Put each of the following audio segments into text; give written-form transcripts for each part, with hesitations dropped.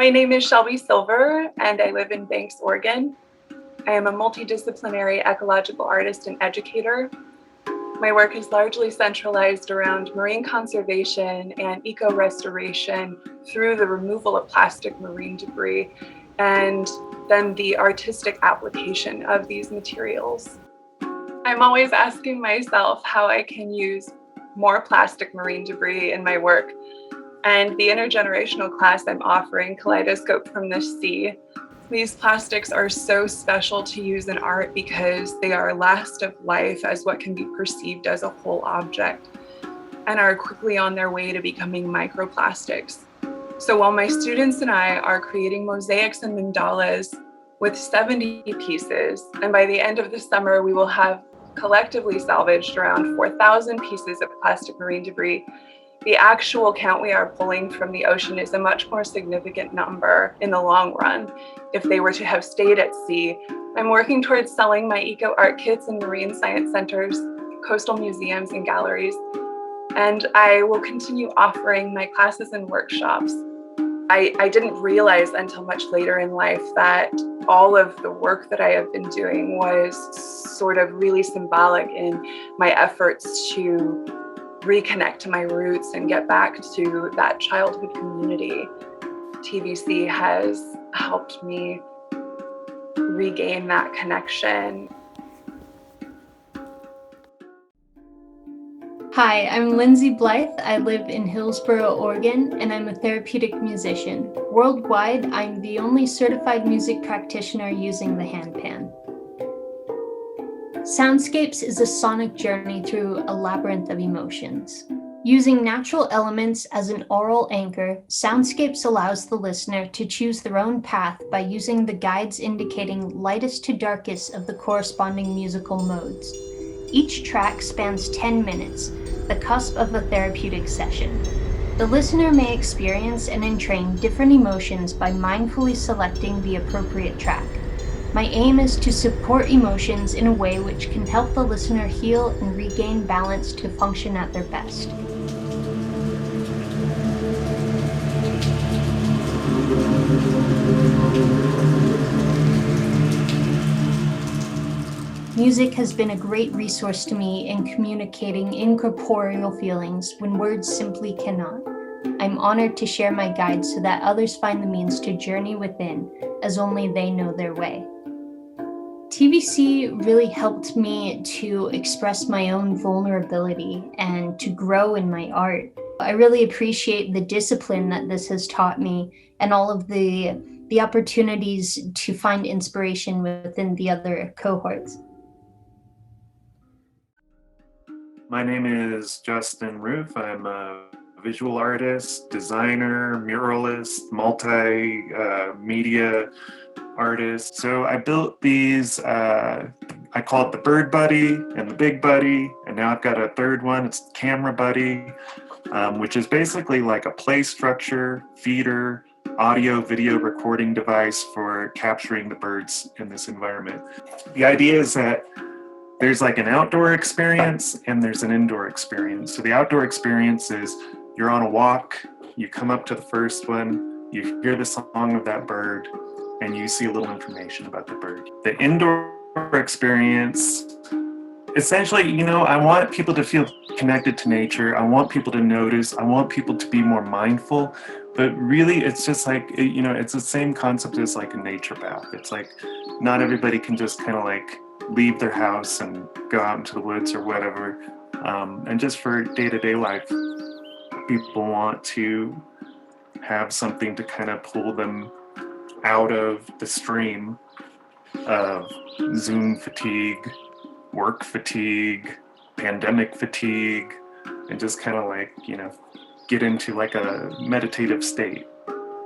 My name is Shelby Silver, and I live in Banks, Oregon. I am a multidisciplinary ecological artist and educator. My work is largely centralized around marine conservation and eco-restoration through the removal of plastic marine debris and then the artistic application of these materials. I'm always asking myself how I can use more plastic marine debris in my work. And the intergenerational class I'm offering, Kaleidoscope from the Sea, these plastics are so special to use in art because they are last of life as what can be perceived as a whole object and are quickly on their way to becoming microplastics. So while my students and I are creating mosaics and mandalas with 70 pieces, and by the end of the summer, we will have collectively salvaged around 4,000 pieces of plastic marine debris, the actual count we are pulling from the ocean is a much more significant number in the long run if they were to have stayed at sea. I'm working towards selling my eco art kits in marine science centers, coastal museums, and galleries. And I will continue offering my classes and workshops. I didn't realize until much later in life that all of the work that I have been doing was sort of really symbolic in my efforts to reconnect to my roots and get back to that childhood community. TVC has helped me regain that connection. Hi, I'm Lindsay Blythe. I live in Hillsboro, Oregon, and I'm a therapeutic musician. Worldwide, I'm the only certified music practitioner using the handpan. Soundscapes is a sonic journey through a labyrinth of emotions. Using natural elements as an aural anchor, Soundscapes allows the listener to choose their own path by using the guides indicating lightest to darkest of the corresponding musical modes. Each track spans 10 minutes, the cusp of a therapeutic session. The listener may experience and entrain different emotions by mindfully selecting the appropriate track. My aim is to support emotions in a way which can help the listener heal and regain balance to function at their best. Music has been a great resource to me in communicating incorporeal feelings when words simply cannot. I'm honored to share my guides so that others find the means to journey within, as only they know their way. TVC really helped me to express my own vulnerability and to grow in my art. I really appreciate the discipline that this has taught me and all of the opportunities to find inspiration within the other cohorts. My name is Justin Rueff. I'm a visual artist, designer, muralist, multimedia artist. So I built these, I call it the Bird Buddy and the Big Buddy, and now I've got a third one, it's Camera Buddy, which is basically like a play structure, feeder, audio, video recording device for capturing the birds in this environment. The idea is that there's like an outdoor experience and there's an indoor experience. So the outdoor experience is you're on a walk, you come up to the first one, you hear the song of that bird, and you see a little information about the bird. The indoor experience, essentially, I want people to feel connected to nature. I want people to notice. I want people to be more mindful. But really, it's just like, it's the same concept as like a nature bath. It's like not everybody can just kind of like leave their house and go out into the woods or whatever. And just for day-to-day life, people want to have something to kind of pull them out of the stream of Zoom fatigue, work fatigue, pandemic fatigue, and just kind of like, get into like a meditative state.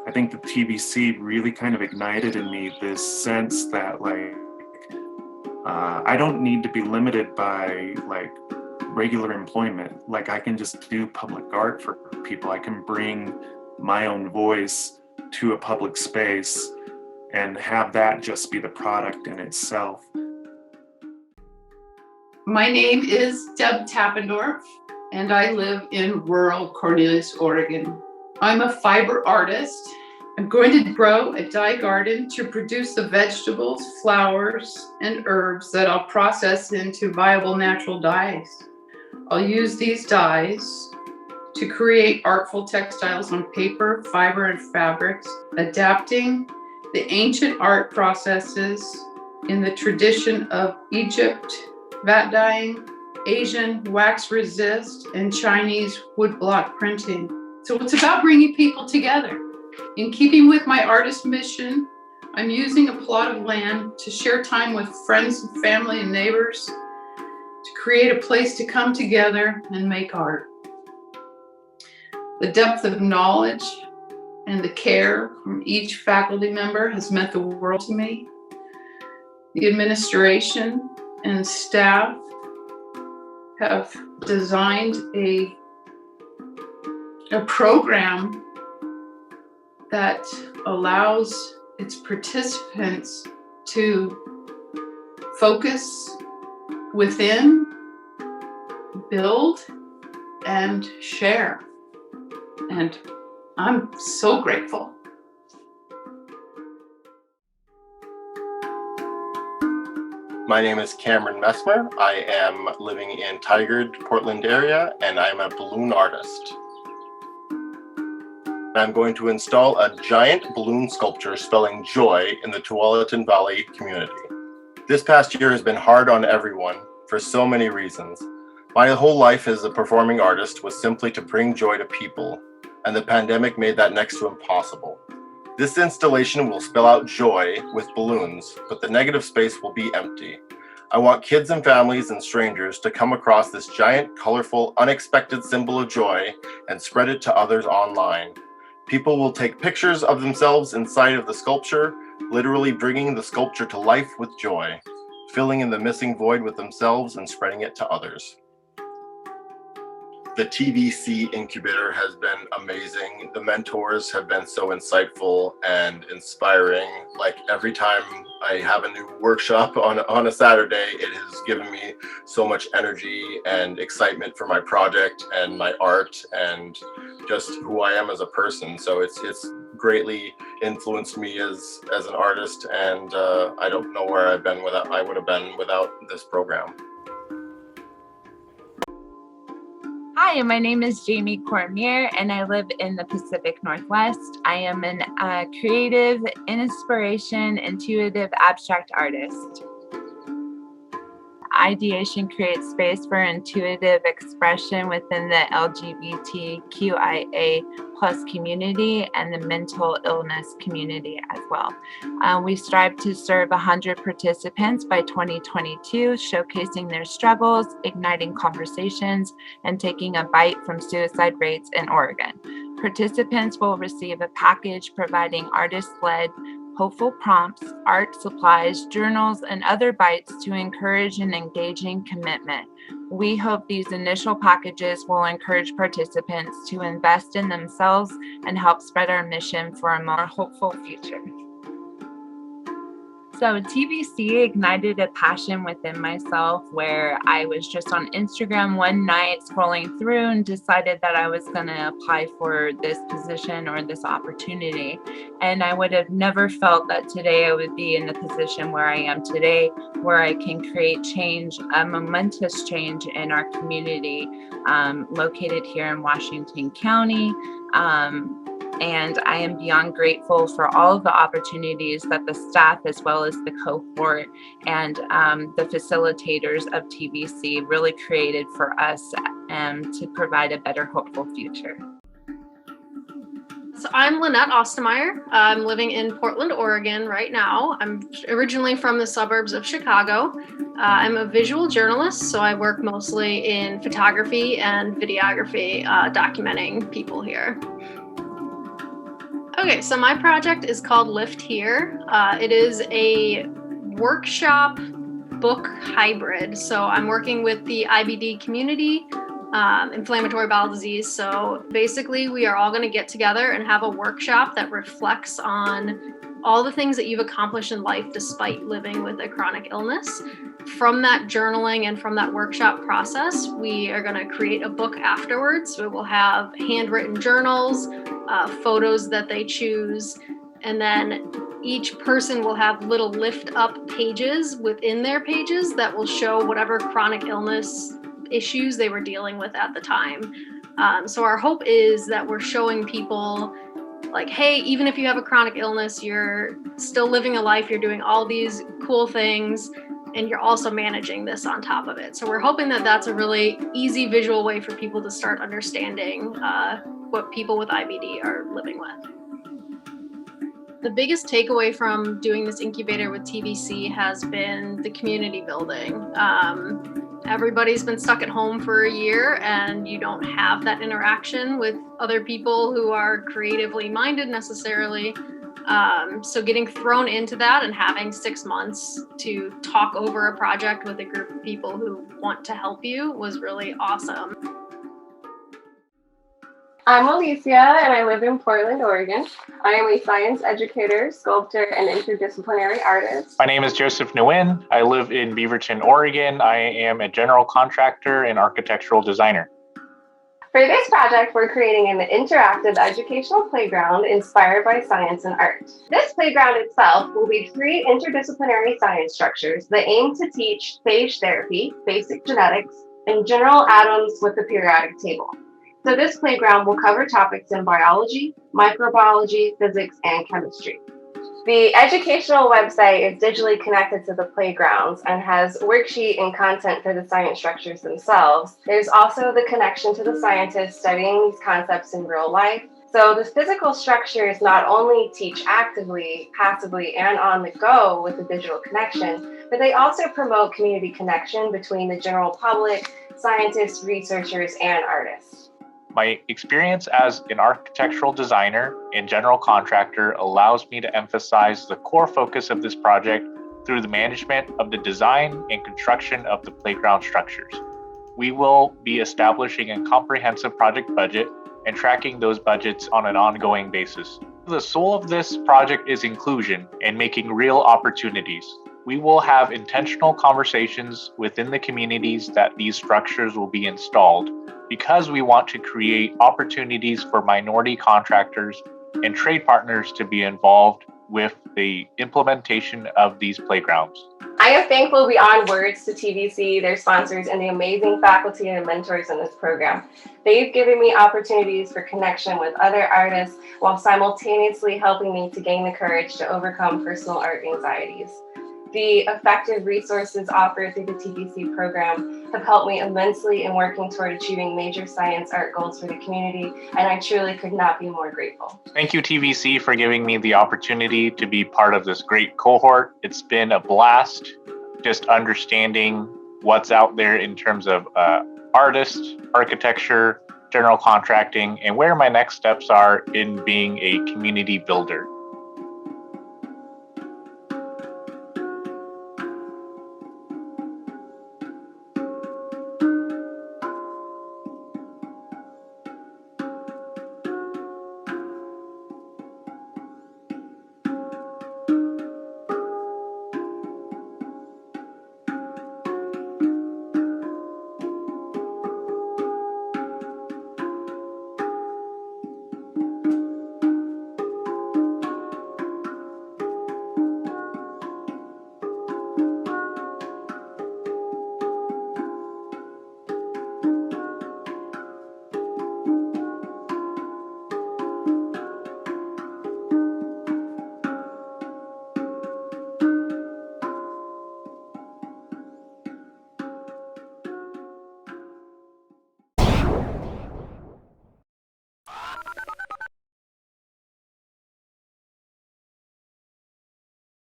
I think the TVC really kind of ignited in me this sense that like, I don't need to be limited by like regular employment. Like I can just do public art for people. I can bring my own voice to a public space and have that just be the product in itself. My name is Deb Tappendorf, and I live in rural Cornelius, Oregon. I'm a fiber artist, I'm going to grow a dye garden to produce the vegetables, flowers, and herbs that I'll process into viable natural dyes. I'll use these dyes to create artful textiles on paper, fiber, and fabrics, adapting the ancient art processes in the tradition of Egypt, vat dyeing, Asian wax resist, and Chinese woodblock printing. So it's about bringing people together. In keeping with my artist mission, I'm using a plot of land to share time with friends and family and neighbors to create a place to come together and make art. The depth of knowledge and the care from each faculty member has meant the world to me. The administration and staff have designed a program that allows its participants to focus within, build, and share. And I'm so grateful. My name is Cameron Messmer. I am living in Tigard, Portland area, and I'm a balloon artist. I'm going to install a giant balloon sculpture spelling joy in the Tualatin Valley community. This past year has been hard on everyone for so many reasons. My whole life as a performing artist was simply to bring joy to people, and the pandemic made that next to impossible. This installation will spell out joy with balloons, but the negative space will be empty. I want kids and families and strangers to come across this giant, colorful, unexpected symbol of joy and spread it to others online. People will take pictures of themselves inside of the sculpture, literally bringing the sculpture to life with joy, filling in the missing void with themselves and spreading it to others. The TVC Incubator has been amazing. The mentors have been so insightful and inspiring. Like every time I have a new workshop on a Saturday, it has given me so much energy and excitement for my project and my art and just who I am as a person. So it's greatly influenced me as an artist, and I don't know where I would have been without this program. Hi, my name is Jamie Cormier, and I live in the Pacific Northwest. I am a creative, inspiration, intuitive, abstract artist. Ideation creates space for intuitive expression within the LGBTQIA+ community and the mental illness community as well. We strive to serve 100 participants by 2022, showcasing their struggles, igniting conversations, and taking a bite from suicide rates in Oregon. Participants will receive a package providing artist-led hopeful prompts, art supplies, journals, and other bites to encourage an engaging commitment. We hope these initial packages will encourage participants to invest in themselves and help spread our mission for a more hopeful future. So TVC ignited a passion within myself where I was just on Instagram one night scrolling through and decided that I was going to apply for this position or this opportunity. And I would have never felt that today I would be in the position where I am today, where I can create change, a momentous change in our community, located here in Washington County. And I am beyond grateful for all of the opportunities that the staff, as well as the cohort and the facilitators of TVC really created for us to provide a better, hopeful future. So I'm Lynette Ostermeyer. I'm living in Portland, Oregon right now. I'm originally from the suburbs of Chicago. I'm a visual journalist, so I work mostly in photography and videography, documenting people here. Okay, so my project is called Lift Here. It is a workshop book hybrid. So I'm working with the IBD community, inflammatory bowel disease. So basically we are all going to get together and have a workshop that reflects on all the things that you've accomplished in life despite living with a chronic illness. From that journaling and from that workshop process, we are going to create a book afterwards. So we will have handwritten journals, photos that they choose, and then each person will have little lift up pages within their pages that will show whatever chronic illness issues they were dealing with at the time. So our hope is that we're showing people like, hey, even if you have a chronic illness, you're still living a life, you're doing all these cool things, and you're also managing this on top of it. So we're hoping that that's a really easy visual way for people to start understanding what people with IBD are living with. The biggest takeaway from doing this incubator with TVC has been the community building. Everybody's been stuck at home for a year, and you don't have that interaction with other people who are creatively minded necessarily. So getting thrown into that and having 6 months to talk over a project with a group of people who want to help you was really awesome. I'm Alicia, and I live in Portland, Oregon. I am a science educator, sculptor, and interdisciplinary artist. My name is Joseph Nguyen. I live in Beaverton, Oregon. I am a general contractor and architectural designer. For this project, we're creating an interactive educational playground inspired by science and art. This playground itself will be 3 interdisciplinary science structures that aim to teach phage therapy, basic genetics, and general atoms with the periodic table. So this playground will cover topics in biology, microbiology, physics, and chemistry. The educational website is digitally connected to the playgrounds and has worksheet and content for the science structures themselves. There's also the connection to the scientists studying these concepts in real life. So the physical structures not only teach actively, passively, and on the go with the digital connection, but they also promote community connection between the general public, scientists, researchers, and artists. My experience as an architectural designer and general contractor allows me to emphasize the core focus of this project through the management of the design and construction of the playground structures. We will be establishing a comprehensive project budget and tracking those budgets on an ongoing basis. The soul of this project is inclusion and making real opportunities. We will have intentional conversations within the communities that these structures will be installed, because we want to create opportunities for minority contractors and trade partners to be involved with the implementation of these playgrounds. I am thankful beyond words to TVC, their sponsors, and the amazing faculty and mentors in this program. They've given me opportunities for connection with other artists while simultaneously helping me to gain the courage to overcome personal art anxieties. The effective resources offered through the TVC program have helped me immensely in working toward achieving major science art goals for the community, and I truly could not be more grateful. Thank you, TVC, for giving me the opportunity to be part of this great cohort. It's been a blast just understanding what's out there in terms of artists, architecture, general contracting, and where my next steps are in being a community builder.